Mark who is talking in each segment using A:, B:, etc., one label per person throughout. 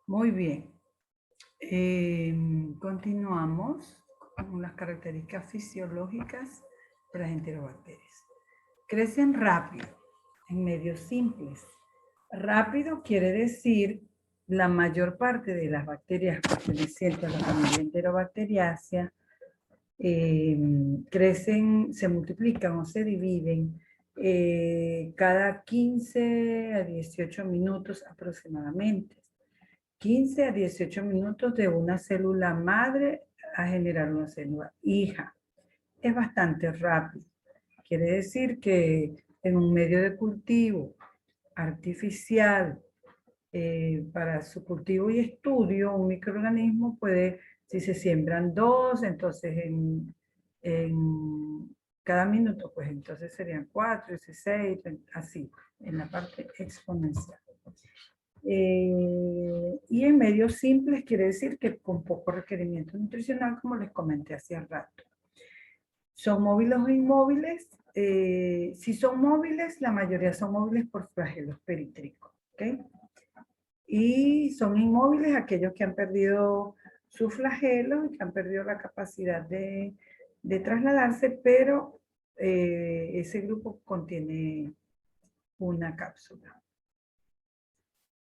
A: Muy bien. Continuamos con las características fisiológicas de las enterobacterias. Crecen rápido, en medios simples. Rápido quiere decir la mayor parte de las bacterias pertenecientes a la familia Enterobacteriaceae crecen, se multiplican o se dividen cada 15 a 18 minutos aproximadamente. 15 a 18 minutos de una célula madre a generar una célula hija. Es bastante rápido. Quiere decir que en un medio de cultivo artificial para su cultivo y estudio, un microorganismo puede, si se siembran dos, entonces en cada minuto, pues entonces serían 4, 16, así, en la parte exponencial. Y en medios simples quiere decir que con poco requerimiento nutricional, como les comenté hace rato. ¿Son móviles o inmóviles? Si son móviles, la mayoría son móviles por flagelos perítriticos. ¿Okay? Y son inmóviles aquellos que han perdido sus flagelos y que han perdido la capacidad de trasladarse, pero ese grupo contiene una cápsula.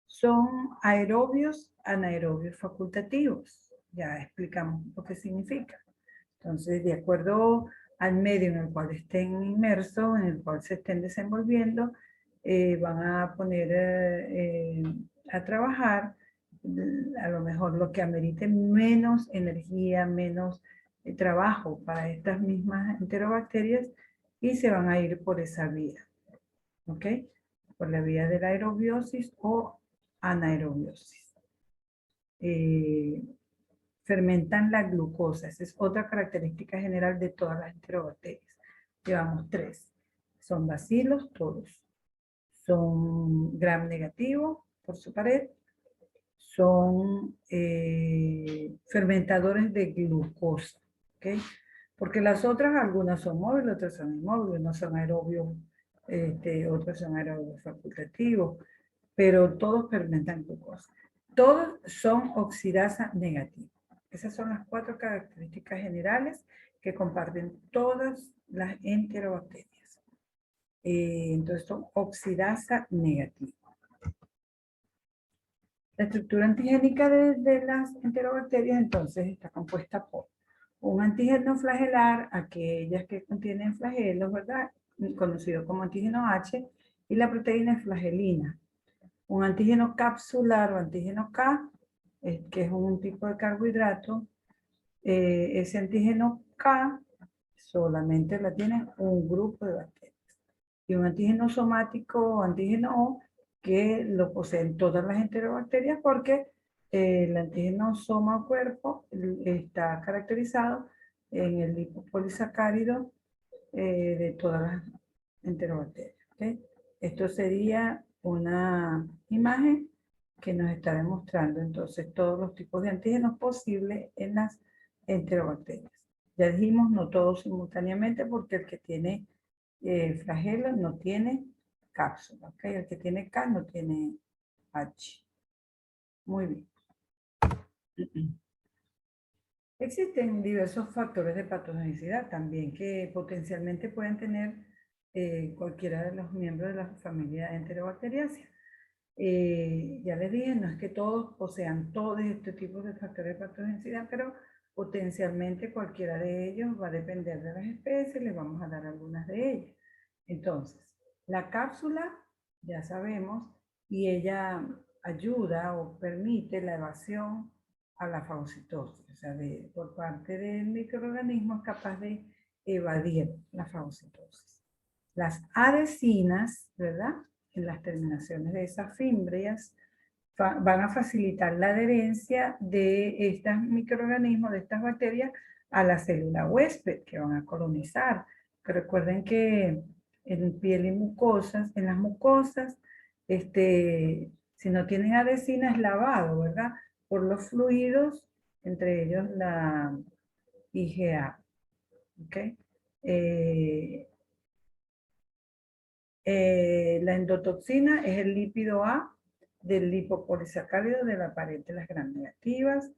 A: Son aerobios, anaerobios facultativos. Ya explicamos lo que significa. Entonces, de acuerdo al medio en el cual estén inmersos, en el cual se estén desenvolviendo, van a poner a trabajar a lo mejor lo que amerite menos energía, menos trabajo para estas mismas enterobacterias y se van a ir por esa vía. ¿Ok? Por la vía de la aerobiosis o anaerobiosis. Fermentan la glucosa. Esa es otra característica general de todas las enterobacterias. Llevamos 3. Son bacilos todos. Son gram negativo por su pared. Son fermentadores de glucosa. ¿Okay? Porque las otras, algunas son móviles, otras son inmóviles, no son aerobios, otros son aerobios facultativos, pero todos fermentan glucosa. Todos son oxidasa negativa. Esas son las 4 características generales que comparten todas las enterobacterias. Entonces son oxidasa negativa. La estructura antigénica de las enterobacterias entonces está compuesta por un antígeno flagelar, aquellas que contienen flagelos, ¿verdad? Conocido como antígeno H, y la proteína flagelina. Un antígeno capsular o antígeno K, que es un tipo de carbohidrato, ese antígeno K solamente la tiene un grupo de bacterias. Y un antígeno somático o antígeno O, que lo poseen todas las enterobacterias porque el antígeno soma cuerpo está caracterizado en el lipopolisacárido de todas las enterobacterias. ¿Okay? Esto sería una imagen que nos está demostrando entonces todos los tipos de antígenos posibles en las enterobacterias. Ya dijimos, no todos simultáneamente porque el que tiene flagelo no tiene cápsula. ¿Okay? El que tiene K no tiene H. Muy bien. Existen diversos factores de patogenicidad también que potencialmente pueden tener cualquiera de los miembros de la familia Enterobacteriaceae. Ya les dije, no es que todos posean todos estos tipos de factores de patogenicidad, pero potencialmente cualquiera de ellos va a depender de las especies, les vamos a dar algunas de ellas. Entonces, la cápsula, ya sabemos, y ella ayuda o permite la evasión a la fagocitosis, o sea, por parte del microorganismo es capaz de evadir la fagocitosis. Las adhesinas, ¿verdad? En las terminaciones de esas fimbrias van a facilitar la adherencia de estos microorganismos, de estas bacterias, a la célula huésped que van a colonizar. Que recuerden que en piel y mucosas, en las mucosas, si no tienen adhesina es lavado, ¿verdad? Por los fluidos, entre ellos la IgA. ¿Ok? La endotoxina es el lípido A del lipopolisacárido de la pared de las gram negativas.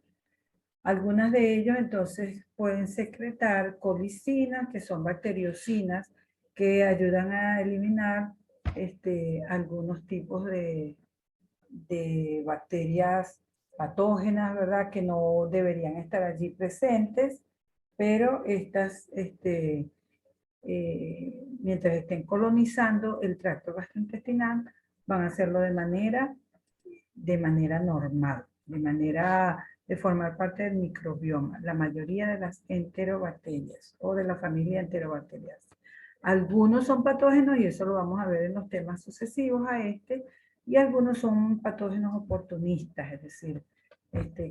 A: Algunas de ellos entonces pueden secretar colicinas, que son bacteriocinas, que ayudan a eliminar algunos tipos de bacterias patógenas, ¿verdad? Que no deberían estar allí presentes, pero estas, mientras estén colonizando el tracto gastrointestinal, van a hacerlo de manera normal, de formar parte del microbioma, la mayoría de las enterobacterias o de la familia enterobacterias. Algunos son patógenos y eso lo vamos a ver en los temas sucesivos a y algunos son patógenos oportunistas, es decir,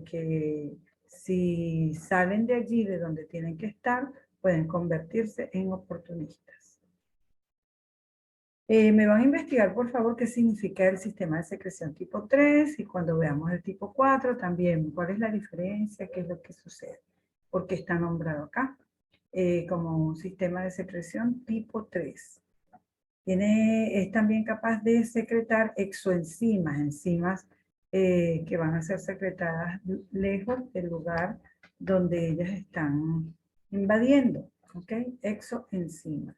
A: que si salen de allí, de donde tienen que estar, pueden convertirse en oportunistas. Me van a investigar, por favor, qué significa el sistema de secreción tipo 3 y cuando veamos el tipo 4 también, cuál es la diferencia, qué es lo que sucede, por qué está nombrado acá como un sistema de secreción tipo 3. Es también capaz de secretar exoenzimas, enzimas que van a ser secretadas lejos del lugar donde ellas están invadiendo, ¿ok? Exoenzimas.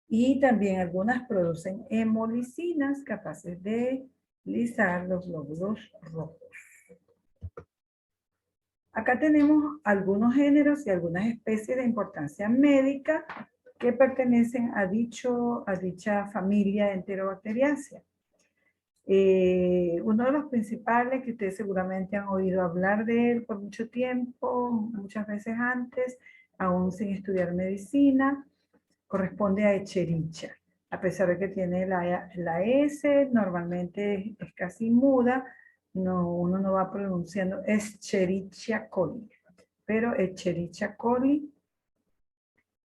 A: Y también algunas producen hemolicinas capaces de lisar los glóbulos rojos. Acá tenemos algunos géneros y algunas especies de importancia médica que pertenecen a dicha familia Enterobacteriaceae. Uno de los principales que ustedes seguramente han oído hablar de él por mucho tiempo, muchas veces antes, aún sin estudiar medicina, corresponde a Escherichia. A pesar de que tiene la S, normalmente es casi muda, uno no va pronunciando Escherichia coli, pero Escherichia coli,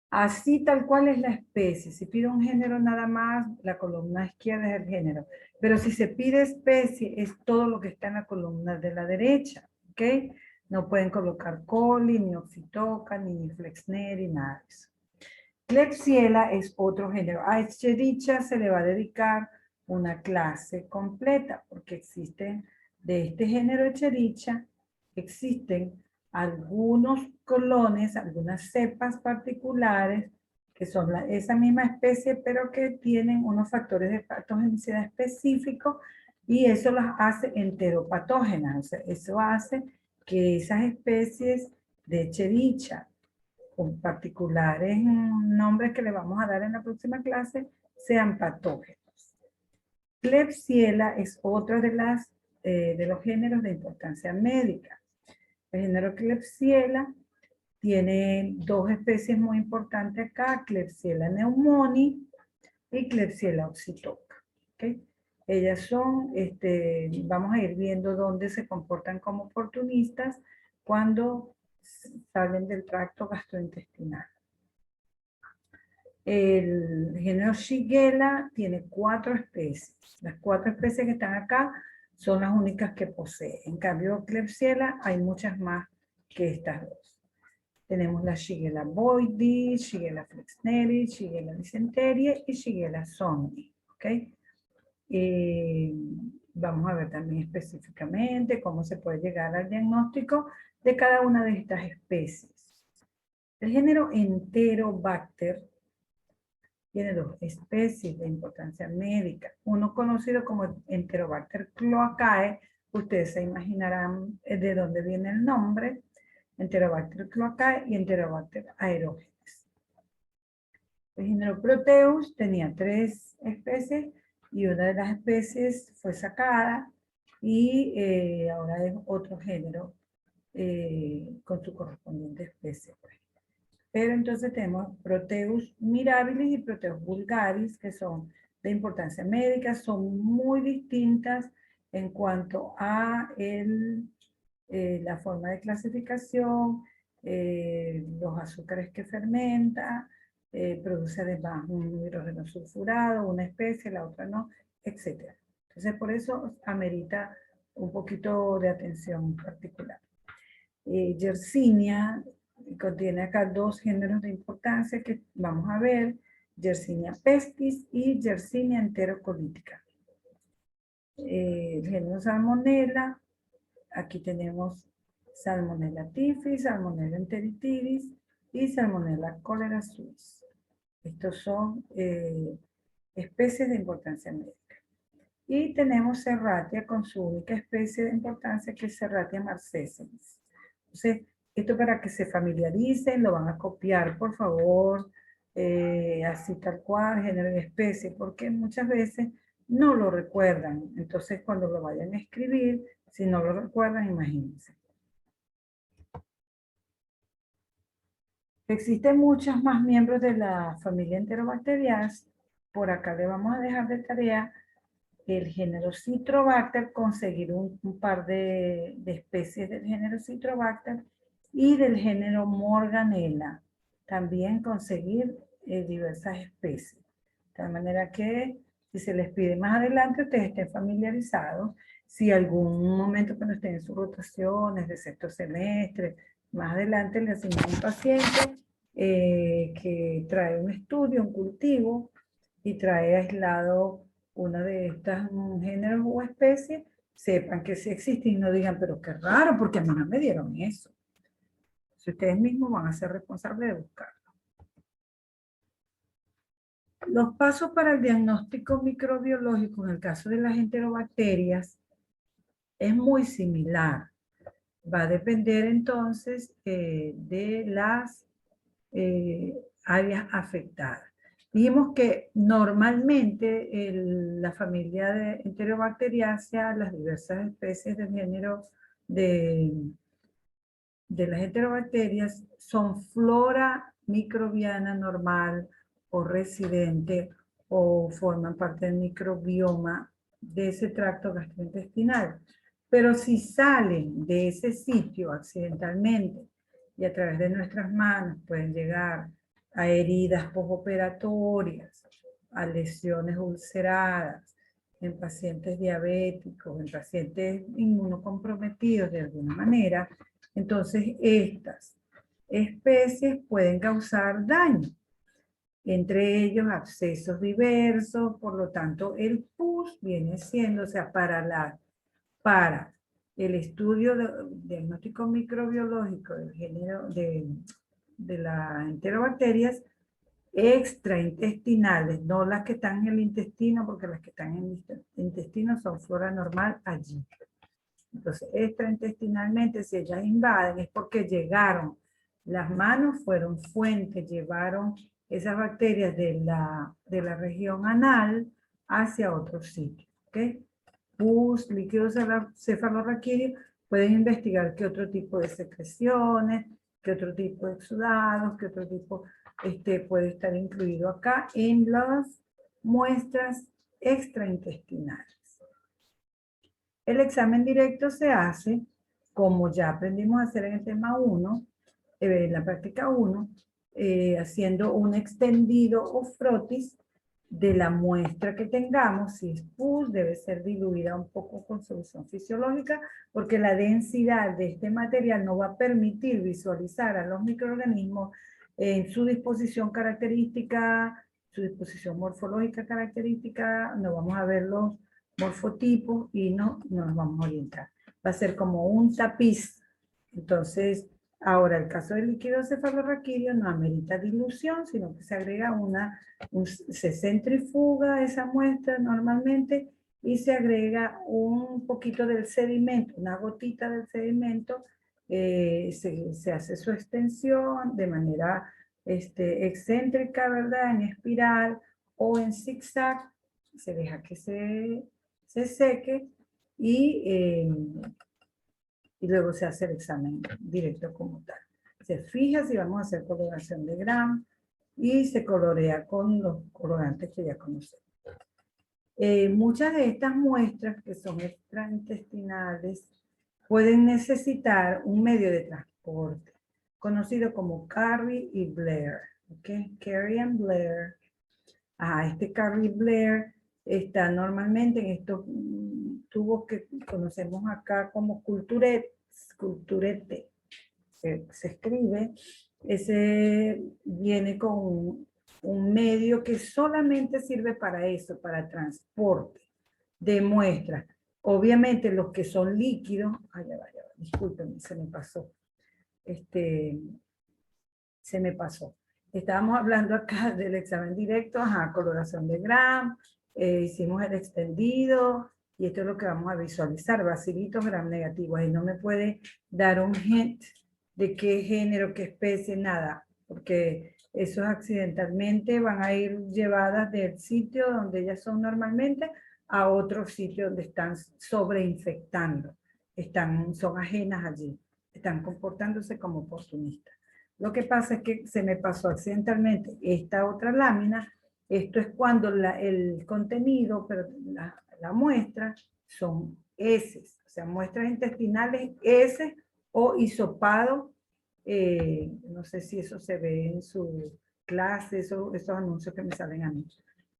A: así tal cual es la especie. Si pide un género nada más, la columna izquierda es el género, pero si se pide especie, es todo lo que está en la columna de la derecha, ¿ok? No pueden colocar coli, ni oxitoca, ni flexneri, nada de eso. Klebsiella es otro género. A Escherichia se le va a dedicar una clase completa, porque existen, de este género Escherichia, existen algunos clones, algunas cepas particulares, que son esa misma especie, pero que tienen unos factores de patogenicidad específicos, y eso las hace enteropatógenas. O sea, eso hace que esas especies de Escherichia, con particulares nombres que le vamos a dar en la próxima clase, sean patógenos. Klebsiella es otra de los géneros de importancia médica. El género Klebsiella tiene dos especies muy importantes acá, Klebsiella pneumoniae y Klebsiella oxytoca. ¿Okay? Ellas son, vamos a ir viendo dónde se comportan como oportunistas cuando salen del tracto gastrointestinal. El género Shigella tiene 4 especies. Las 4 especies que están acá son las únicas que posee. En cambio, Klebsiella hay muchas más que estas dos. Tenemos la Shigella boydii, Shigella flexneri, Shigella dysenterie y Shigella sonnei. ¿Okay? Vamos a ver también específicamente cómo se puede llegar al diagnóstico de cada una de estas especies. El género Enterobacter tiene 2 especies de importancia médica. Uno conocido como Enterobacter cloacae, ustedes se imaginarán de dónde viene el nombre, Enterobacter cloacae y Enterobacter aerogenes. El género Proteus tenía 3 especies y una de las especies fue sacada y ahora es otro género con su correspondiente especie. Pero entonces tenemos Proteus mirabilis y Proteus vulgaris, que son de importancia médica, son muy distintas en cuanto a la forma de clasificación, los azúcares que fermenta, produce además un hidrógeno sulfurado, una especie, la otra no, etc. Entonces por eso amerita un poquito de atención particular. Yersinia contiene acá 2 géneros de importancia que vamos a ver, Yersinia pestis y Yersinia enterocolítica. el género Salmonella. Aquí tenemos Salmonella typhus, Salmonella enteritidis y Salmonella cholera suis. Estos son especies de importancia médica. Y tenemos Serratia con su única especie de importancia, que es Serratia marcescens. Entonces, esto para que se familiaricen, lo van a copiar, por favor, así tal cual, género y especie, porque muchas veces no lo recuerdan. Entonces, cuando lo vayan a escribir, si no lo recuerdan, imagínense. Existen muchos más miembros de la familia Enterobacterias. Por acá le vamos a dejar de tarea el género Citrobacter, conseguir un par de especies del género Citrobacter y del género Morganella. También conseguir diversas especies. De tal manera que si se les pide más adelante, ustedes estén familiarizados. Si algún momento cuando estén en sus rotaciones de sexto semestre, más adelante le asignan un paciente que trae un estudio, un cultivo, y trae aislado una de estas géneros o especies, sepan que sí existe y no digan, pero qué raro, porque a mí no me dieron eso. Si ustedes mismos van a ser responsables de buscarlo. Los pasos para el diagnóstico microbiológico en el caso de las enterobacterias es muy similar. Va a depender entonces de las áreas afectadas. Dijimos que normalmente la familia de Enterobacteriaceae, las diversas especies del género de las enterobacterias, son flora microbiana normal o residente o forman parte del microbioma de ese tracto gastrointestinal. Pero si salen de ese sitio accidentalmente y a través de nuestras manos pueden llegar a heridas postoperatorias, a lesiones ulceradas, en pacientes diabéticos, en pacientes inmunocomprometidos de alguna manera, entonces estas especies pueden causar daño, entre ellos abscesos diversos. Por lo tanto el pus viene siendo, o sea, para el estudio de diagnóstico microbiológico del género de las enterobacterias extraintestinales, no las que están en el intestino, porque las que están en el intestino son flora normal allí. Entonces, extraintestinalmente, si ellas invaden, es porque llegaron, las manos fueron fuente, llevaron esas bacterias de la región anal hacia otro sitio. ¿Okay? Pus, líquido cefalorraquídeo, pueden investigar qué otro tipo de secreciones, qué otro tipo de exudados, qué otro tipo puede estar incluido acá en las muestras extraintestinales. El examen directo se hace, como ya aprendimos a hacer en el tema 1, en la práctica 1, haciendo un extendido o frotis de la muestra que tengamos. Si es pus, debe ser diluida un poco con solución fisiológica, porque la densidad de este material no va a permitir visualizar a los microorganismos en su disposición característica, su disposición morfológica característica. No vamos a verlos morfotipos y no nos vamos a orientar. Va a ser como un tapiz. Entonces, ahora el caso del líquido cefalorraquídeo no amerita dilución, sino que se agrega se centrifuga esa muestra normalmente y se agrega un poquito del sedimento, una gotita del sedimento, se hace su extensión de manera excéntrica, ¿verdad? En espiral o en zigzag, se deja que se seque y luego se hace el examen directo como tal. Se fija si vamos a hacer coloración de Gram y se colorea con los colorantes que ya conocemos. Muchas de estas muestras que son extraintestinales pueden necesitar un medio de transporte conocido como Carrie y Blair. ¿Okay? Carrie and Blair. Este Carrie Blair está normalmente en estos tubos que conocemos acá como culturete. Se escribe. Ese viene con un medio que solamente sirve para eso, para transporte. de muestras. Obviamente los que son líquidos, discúlpenme, se me pasó. Se me pasó. Estábamos hablando acá del examen directo, coloración de Gram, hicimos el extendido, y esto es lo que vamos a visualizar, bacilitos Gram negativos. Ahí no me puede dar un hint de qué género, qué especie, nada, porque esos accidentalmente van a ir llevadas del sitio donde ellas son normalmente a otro sitio donde están sobreinfectando, son ajenas allí, están comportándose como oportunistas. Lo que pasa es que se me pasó accidentalmente esta otra lámina. Esto es cuando el contenido, pero la muestra son heces, o sea, muestras intestinales, heces o hisopado. No sé si eso se ve en su clase, esos anuncios que me salen a mí.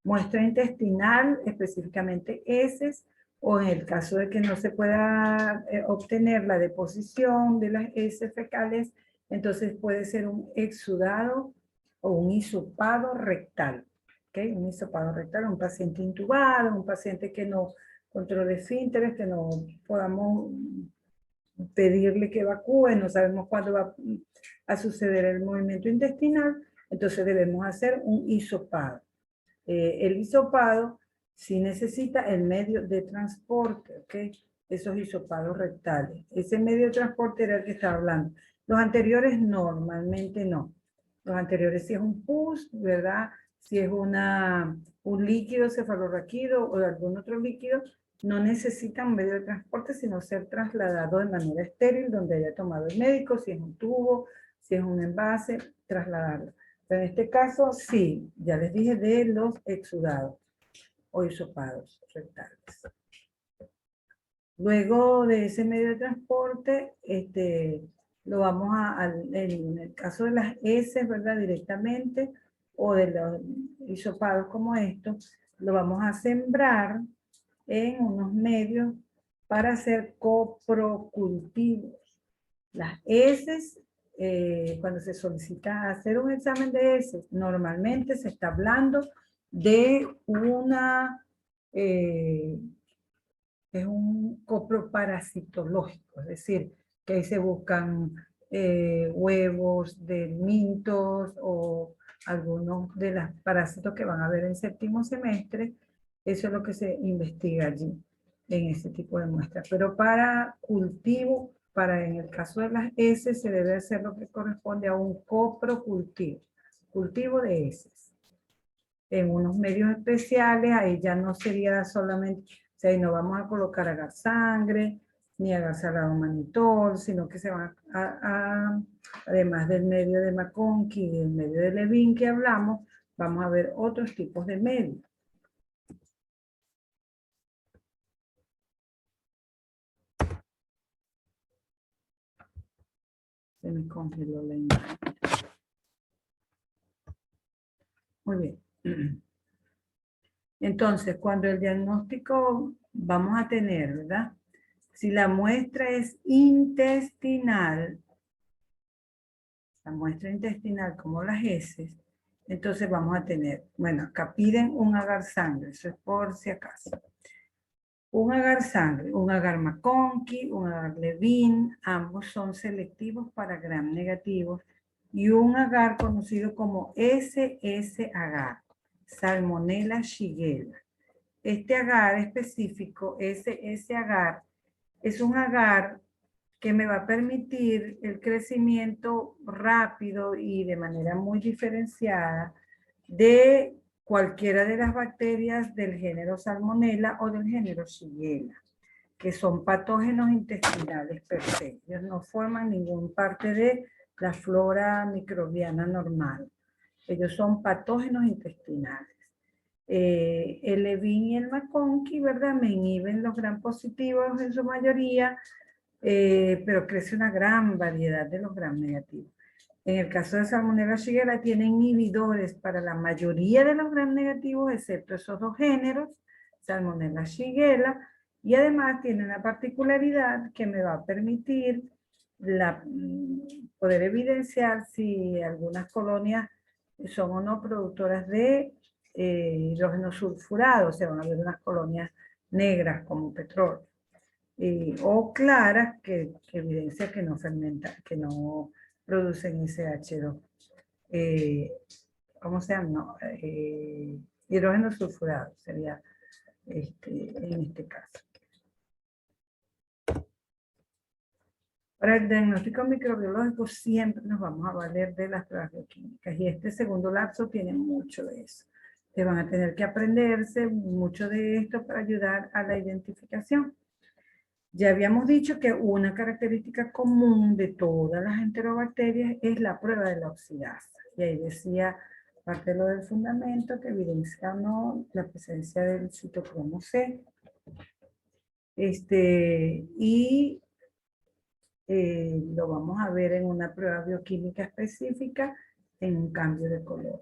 A: Muestra intestinal, específicamente heces, o en el caso de que no se pueda obtener la deposición de las heces fecales, entonces puede ser un exudado o un hisopado rectal. ¿Okay? Un hisopado rectal, un paciente intubado, un paciente que no controle esfínteres, que no podamos pedirle que evacúe, no sabemos cuándo va a suceder el movimiento intestinal, entonces debemos hacer un hisopado. El hisopado sí necesita el medio de transporte, ¿ok? Esos hisopados rectales. Ese medio de transporte era el que estaba hablando. Los anteriores normalmente no. Los anteriores si es un pus, ¿verdad? Si es un líquido cefalorraquídeo o algún otro líquido, no necesitan un medio de transporte, sino ser trasladado de manera estéril, donde haya tomado el médico, si es un tubo, si es un envase, trasladarlo. Pero en este caso, sí, ya les dije de los exudados o hisopados rectales. Luego de ese medio de transporte, lo vamos en el caso de las heces, ¿verdad? Directamente, o de los hisopados como estos, lo vamos a sembrar en unos medios para hacer coprocultivos. Las heces, cuando se solicita hacer un examen de heces, normalmente se está hablando de es un copro parasitológico, es decir, que ahí se buscan huevos de mintos o algunos de los parásitos que van a ver en séptimo semestre. Eso es lo que se investiga allí en ese tipo de muestras. Pero para cultivo, en el caso de las heces, se debe hacer lo que corresponde a un coprocultivo, cultivo de heces. En unos medios especiales, ahí ya no sería solamente, o sea, ahí no vamos a colocar agar sangre, ni agar salado manitol, sino que se van además del medio de McConkie y del medio de Levin que hablamos, vamos a ver otros tipos de medios. Se me congeló la imagen. Muy bien. Entonces, cuando el diagnóstico vamos a tener, ¿verdad? Si la muestra es intestinal, la muestra intestinal como las heces, entonces vamos a tener, bueno, acá piden un agar sangre, eso es por si acaso. Un agar sangre, un agar McConkie, un agar Levin, ambos son selectivos para gram negativos, y un agar conocido como SS agar, Salmonella shigella. Este agar específico, SS agar, es un agar que me va a permitir el crecimiento rápido y de manera muy diferenciada de cualquiera de las bacterias del género Salmonella o del género Shigella, que son patógenos intestinales per se. Ellos no forman ninguna parte de la flora microbiana normal. Ellos son patógenos intestinales. El Levin y el McConkie, ¿verdad? Me inhiben los gram positivos en su mayoría, pero crece una gran variedad de los gram negativos. En el caso de Salmonella shigella tiene inhibidores para la mayoría de los gram negativos, excepto esos dos géneros, Salmonella shigella, y además tiene una particularidad que me va a permitir poder evidenciar si algunas colonias son o no productoras de hidrógeno sulfurado, o sea, van a haber unas colonias negras como petróleo, o claras que evidencia que no fermenta, que no producen ese H2. ¿Cómo se llama? No, hidrógeno sulfurado sería en este caso. Para el diagnóstico microbiológico siempre nos vamos a valer de las pruebas bioquímicas y este segundo lapso tiene mucho de eso. Te van a tener que aprenderse mucho de esto para ayudar a la identificación. Ya habíamos dicho que una característica común de todas las enterobacterias es la prueba de la oxidasa. Y ahí decía parte de lo del fundamento que evidencia o no la presencia del citocromo C. Lo vamos a ver en una prueba bioquímica específica en un cambio de color.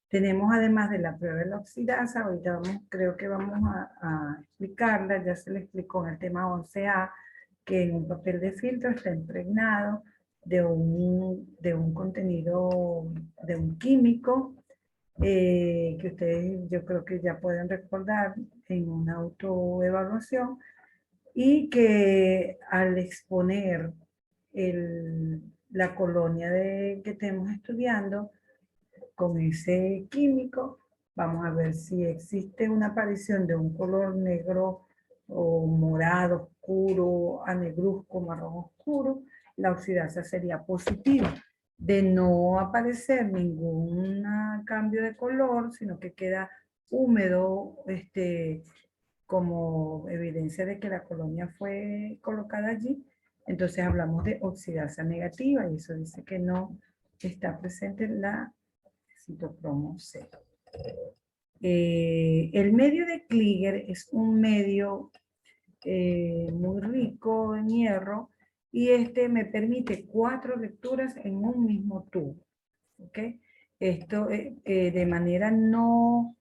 A: Tenemos además de la prueba de la oxidasa, ahorita creo que vamos a explicarla, ya se le explicó en el tema 11A, que en un papel de filtro está impregnado de un contenido, de un químico, que ustedes yo creo que ya pueden recordar en una autoevaluación, y que al exponer la colonia que estemos estudiando con ese químico, vamos a ver si existe una aparición de un color negro o morado oscuro, a negruzco, marrón oscuro, la oxidasa sería positiva. De no aparecer ningún cambio de color, sino que queda húmedo, como evidencia de que la colonia fue colocada allí, entonces hablamos de oxidasa negativa y eso dice que no está presente la citocromo C. El medio de Kliger es un medio muy rico en hierro y me permite 4 lecturas en un mismo tubo. ¿Okay? Esto de manera no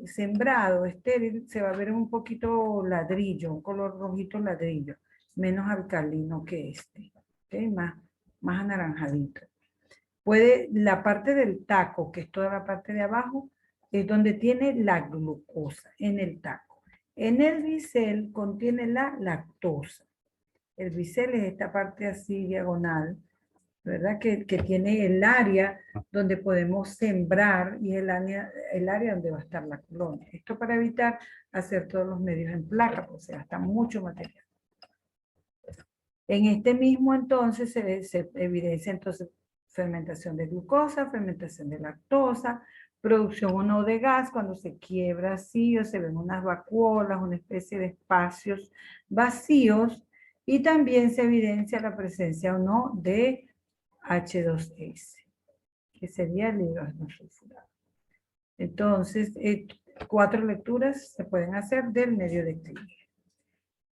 A: sembrado, estéril, se va a ver un poquito ladrillo, un color rojito ladrillo, menos alcalino que ¿okay? Más anaranjadito. La parte del taco, que es toda la parte de abajo, es donde tiene la glucosa, en el taco. En el bisel contiene la lactosa. El bisel es esta parte así diagonal, ¿verdad? Que tiene el área donde podemos sembrar y el área donde va a estar la colonia. Esto para evitar hacer todos los medios en placa, porque se gasta mucho material. En este mismo entonces se evidencia entonces fermentación de glucosa, fermentación de lactosa, producción o no de gas cuando se quiebra así o se ven unas vacuolas, una especie de espacios vacíos, y también se evidencia la presencia o no de H2S, que sería el hidrógeno sulfurado. Entonces, 4 lecturas se pueden hacer del medio de Kliger.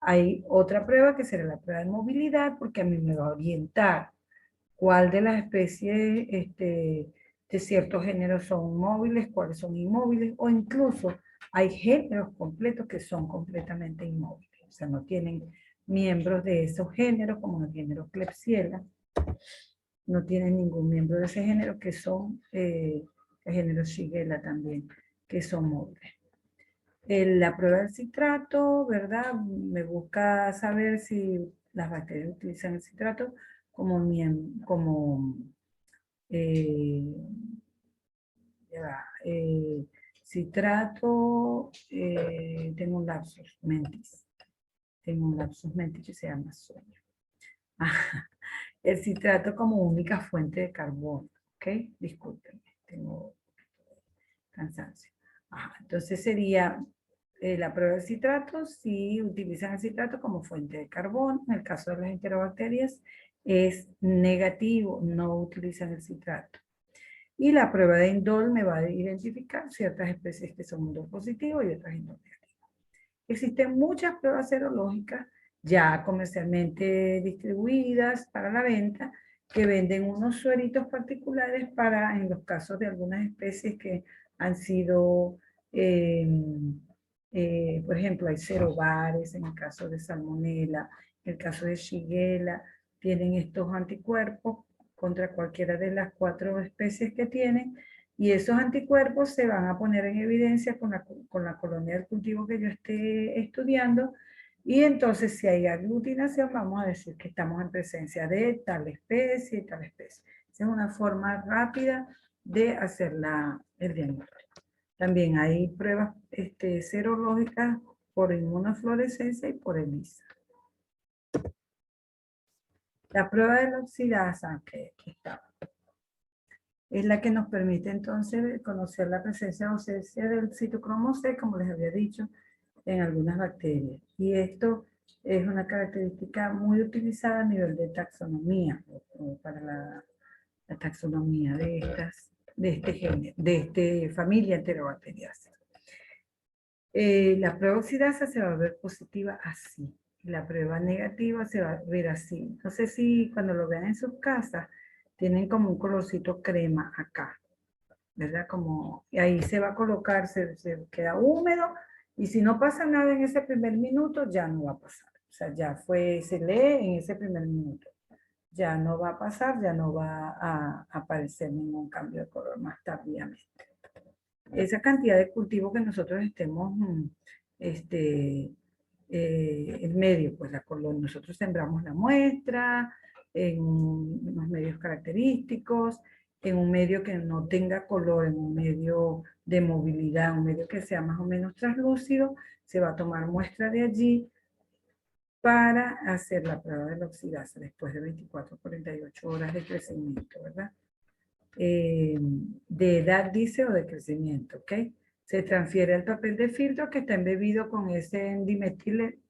A: Hay otra prueba que será la prueba de movilidad, porque a mí me va a orientar cuál de las especies de ciertos géneros son móviles, cuáles son inmóviles, o incluso hay géneros completos que son completamente inmóviles, o sea, no tienen miembros de esos géneros, como el género Klebsiella, no tienen ningún miembro de ese género, que son el género Shigella también, que son móviles. La prueba del citrato, ¿verdad? Me busca saber si las bacterias utilizan el citrato como citrato, tengo un lapsus mentis. Tengo un lapsus mentis que se llama sueño. El citrato como única fuente de carbono, ¿ok? Discúlpenme, tengo cansancio. Entonces sería la prueba del citrato, si utilizan el citrato como fuente de carbono. En el caso de las enterobacterias es negativo, no utilizan el citrato. Y la prueba de indol me va a identificar ciertas especies que son indol positivo y otras indol negativo. Existen muchas pruebas serológicas ya comercialmente distribuidas para la venta, que venden unos sueritos particulares para, en los casos de algunas especies que han sido, por ejemplo, hay serobares, en el caso de Salmonella, en el caso de Shigella, tienen estos anticuerpos contra cualquiera de las 4 especies que tienen, Y esos anticuerpos se van a poner en evidencia con la colonia del cultivo que yo esté estudiando. Y entonces, si hay aglutinación, vamos a decir que estamos en presencia de tal especie y tal especie. Esa es una forma rápida de hacer el diagnóstico. También hay pruebas serológicas por inmunofluorescencia y por ELISA. La prueba de la oxidasa, que aquí está, es la que nos permite entonces conocer la presencia o ausencia del citocromo C, como les había dicho, en algunas bacterias. Y esto es una característica muy utilizada a nivel de taxonomía, o para la taxonomía de esta familia enterobacteriácea. La prueba oxidasa se va a ver positiva así. La prueba negativa se va a ver así. No sé si cuando lo vean en sus casas, tienen como un colorcito crema acá, ¿verdad? Como, y ahí se va a colocar, se queda húmedo, y si no pasa nada en ese primer minuto, ya no va a pasar. O sea, ya fue, se lee en ese primer minuto. Ya no va a pasar, ya no va a aparecer ningún cambio de color más tardíamente. Esa cantidad de cultivo que nosotros estemos en medio, pues la colonia, nosotros sembramos la muestra en unos medios característicos, en un medio que no tenga color, en un medio de movilidad, un medio que sea más o menos translúcido, se va a tomar muestra de allí para hacer la prueba de la oxidasa después de 24 48 horas de crecimiento, ¿verdad? De edad, dice, o de crecimiento, ¿ok? Se transfiere al papel de filtro que está embebido con ese dimetil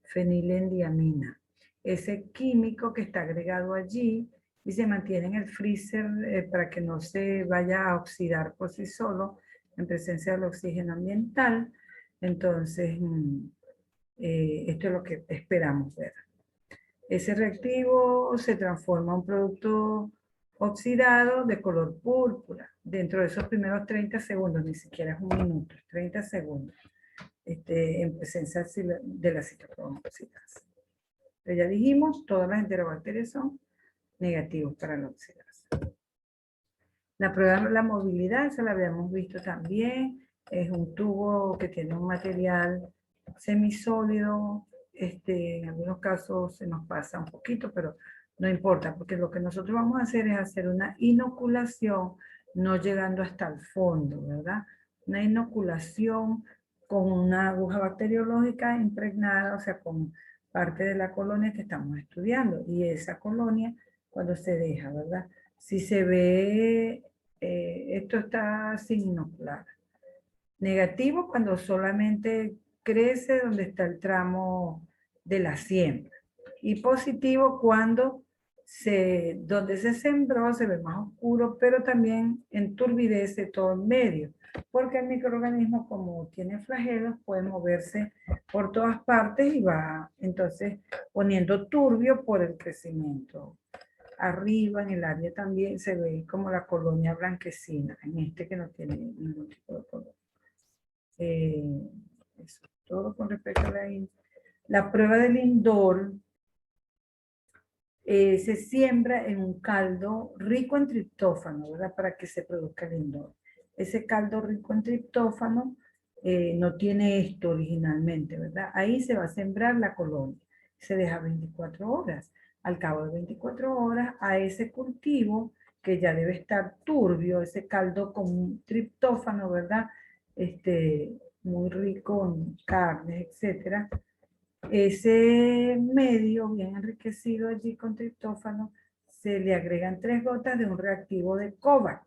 A: fenilendiamina. Ese químico que está agregado allí y se mantiene en el freezer para que no se vaya a oxidar por sí solo en presencia del oxígeno ambiental. Entonces, esto es lo que esperamos ver. Ese reactivo se transforma en un producto oxidado de color púrpura dentro de esos primeros 30 segundos, ni siquiera es un minuto, 30 segundos, en presencia de la citocromo oxidasa. Pero ya dijimos, todas las enterobacterias son negativos para la oxidasa. La prueba de la movilidad, esa la habíamos visto también, es un tubo que tiene un material semisólido, en algunos casos se nos pasa un poquito, pero no importa, porque lo que nosotros vamos a hacer es hacer una inoculación, no llegando hasta el fondo, ¿verdad? Una inoculación con una aguja bacteriológica impregnada, o sea, con parte de la colonia que estamos estudiando. Y esa colonia, cuando se deja, ¿verdad? Si se ve, esto está sin inocular. Negativo cuando solamente crece donde está el tramo de la siembra. Y positivo cuando donde se sembró se ve más oscuro, pero también enturbidece todo el medio. Porque el microorganismo, como tiene flagelos, puede moverse por todas partes y va entonces poniendo turbio por el crecimiento. Arriba en el área también se ve como la colonia blanquecina, en este que no tiene ningún tipo de color. Eso, todo con respecto a la prueba del indol. Se siembra en un caldo rico en triptófano, ¿verdad? Para que se produzca el indol. Ese caldo rico en triptófano no tiene esto originalmente, ¿verdad? Ahí se va a sembrar la colonia. Se deja 24 horas. Al cabo de 24 horas, a ese cultivo, que ya debe estar turbio, ese caldo con triptófano, ¿verdad? Muy rico en carnes, etcétera. Ese medio bien enriquecido allí con triptófano, se le agregan 3 gotas de un reactivo de Kovac,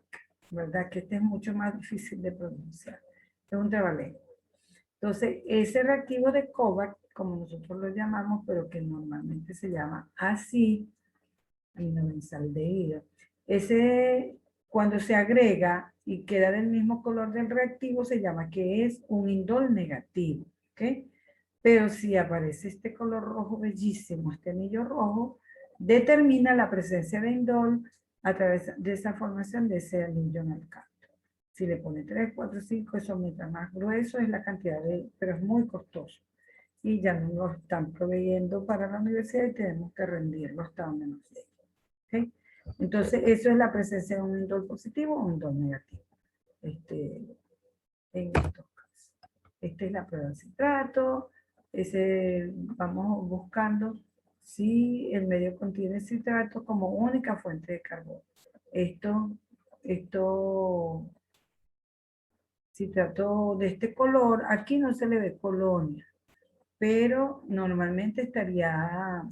A: ¿verdad? Que este es mucho más difícil de pronunciar. Es un trabalengua. Entonces, ese reactivo de Kovac, como nosotros lo llamamos, pero que normalmente se llama así, aminobenzaldehído, ese cuando se agrega y queda del mismo color del reactivo, se llama que es un indol negativo, ¿ok? Pero si aparece este color rojo bellísimo, este anillo rojo, determina la presencia de indol a través de esa formación de ese anillo en el canto. Si le pone 3, 4, 5, eso mientras más grueso es la cantidad pero es muy costoso. Y ya no lo están proveyendo para la universidad y tenemos que rendirlo hasta donde nos llegue. ¿Okay? Entonces, eso es la presencia de un indol positivo o un indol negativo. En estos casos. Esta es la prueba de citrato. Vamos buscando si el medio contiene citrato como única fuente de carbono. Citrato de este color, aquí no se le ve colonia, pero normalmente estaría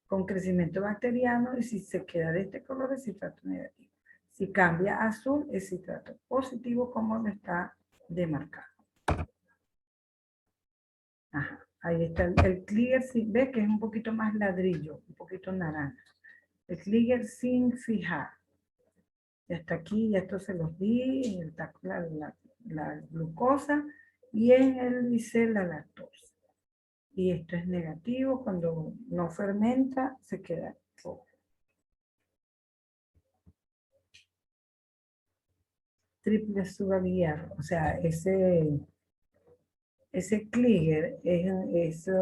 A: con crecimiento bacteriano y si se queda de este color es citrato negativo. Si cambia a azul es citrato positivo como lo está demarcado. Ajá, ahí está el clear, ve que es un poquito más ladrillo, un poquito naranja. El clear sin fijar. Ya está aquí, ya esto se los di, en el la glucosa y en el bisel la lactosa. Y esto es negativo, cuando no fermenta se queda rojo. Triple azúcar hierro, o sea, ese Kliger ese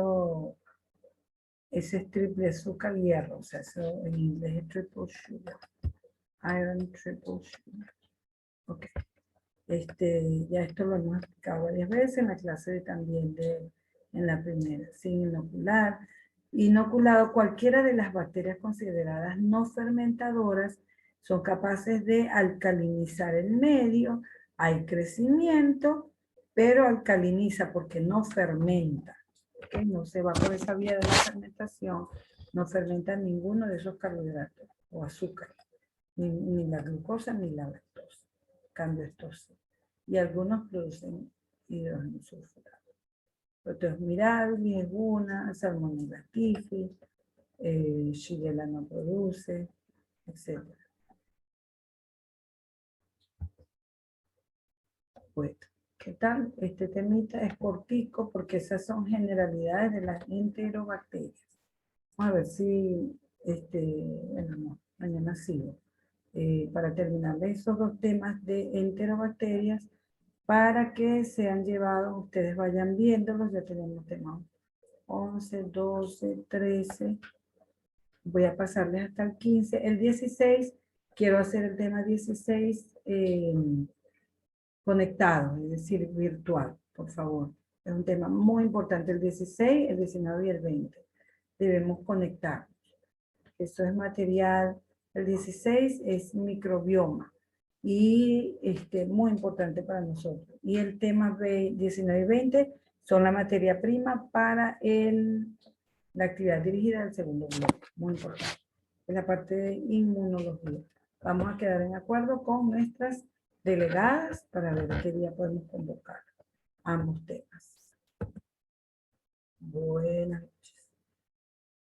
A: es triple azúcar hierro, o sea, eso en inglés es triple sugar, iron triple sugar. Ok, ya esto lo hemos explicado varias veces en la clase también en la primera, sin inocular. Inoculado, cualquiera de las bacterias consideradas no fermentadoras son capaces de alcalinizar el medio, hay crecimiento, pero alcaliniza porque no fermenta, ¿okay? No se va por esa vía de la fermentación, no fermenta ninguno de esos carbohidratos o azúcar, ni la glucosa ni la lactosa. Cambio estos sí. Y algunos producen hidrógeno sulfurado. Proteos mirabilis, una, Salmonella typhi, Shigella no produce, etc. Pues, ¿qué tal? Este temita es cortico porque esas son generalidades de las enterobacterias. Vamos a ver si, bueno, no, mañana sigo. Para terminar esos dos temas de enterobacterias, para que sean llevados, ustedes vayan viéndolos, ya tenemos temas 11, 12, 13, voy a pasarles hasta el 15, el 16, quiero hacer el tema 16 conectado, es decir, virtual, por favor. Es un tema muy importante, el 16, el 19 y el 20. Debemos conectar. Eso es material, el 16 es microbioma y muy importante para nosotros. Y el tema 19 y 20 son la materia prima para la actividad dirigida del segundo bloque, muy importante. Es la parte de inmunología. Vamos a quedar en acuerdo con nuestras delegadas para ver qué día podemos convocar ambos temas. Buenas noches.